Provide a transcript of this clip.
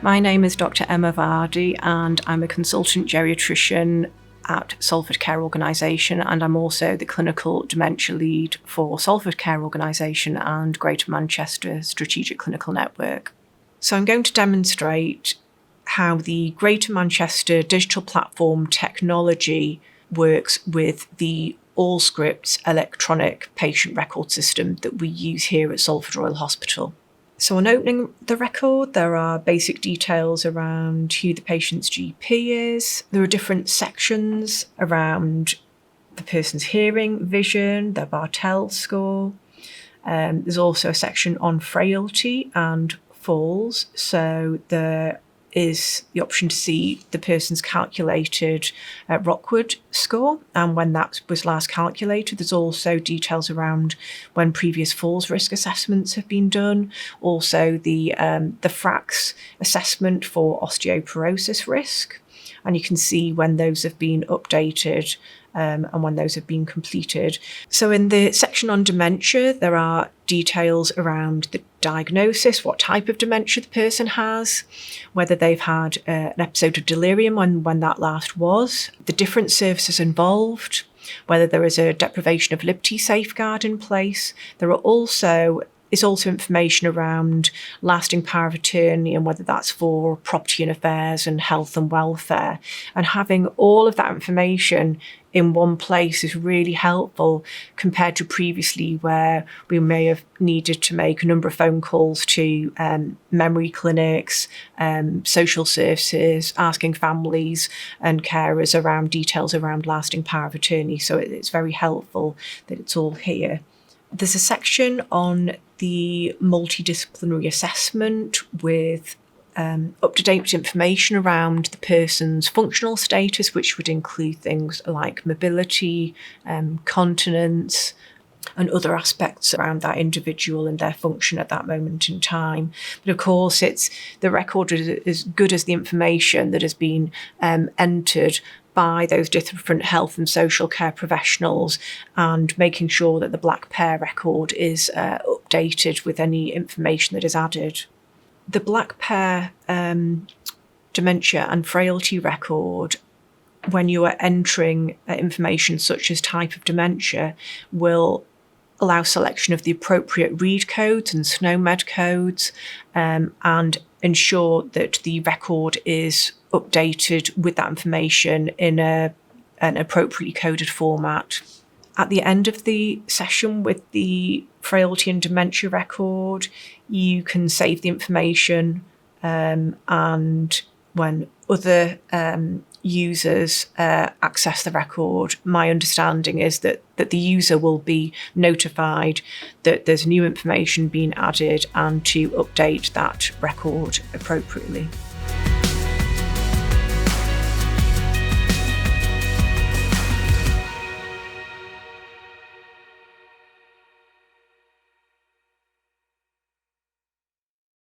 My name is Dr. Emma Vardy and I'm a consultant geriatrician at Salford Care Organisation, and I'm also the clinical dementia lead for Salford Care Organisation and Greater Manchester Strategic Clinical Network. So I'm going to demonstrate how the Greater Manchester digital platform technology works with the Allscripts electronic patient record system that we use here at Salford Royal Hospital. So on opening the record, there are basic details around who the patient's GP is. There are different sections around the person's hearing, vision, their Bartell score. There's also a section on frailty and falls. So there is the option to see the person's calculated Rockwood score and when that was last calculated. There's also details around when previous falls risk assessments have been done. Also the FRAX assessment for osteoporosis risk. And you can see when those have been updated and when those have been completed. So in the section on dementia, there are details around the diagnosis, what type of dementia the person has, whether they've had an episode of delirium when that last was, the different services involved, whether there is a deprivation of liberty safeguard in place. There is also information around lasting power of attorney and whether that's for property and affairs and health and welfare. And having all of that information in one place is really helpful compared to previously where we may have needed to make a number of phone calls to memory clinics, social services, asking families and carers around details around lasting power of attorney. So it's very helpful that it's all here. There's a section on the multidisciplinary assessment with up-to-date information around the person's functional status, which would include things like mobility, continence, and other aspects around that individual and their function at that moment in time. But of course, the record is as good as the information that has been entered by those different health and social care professionals, and making sure that the Black Pair record is updated with any information that is added. The Black Pair dementia and frailty record, when you are entering information such as type of dementia, will allow selection of the appropriate READ codes and SNOMED codes and ensure that the record is updated with that information in an appropriately coded format. At the end of the session with the frailty and dementia record, you can save the information and when other users access the record, my understanding is that the user will be notified that there's new information being added and to update that record appropriately.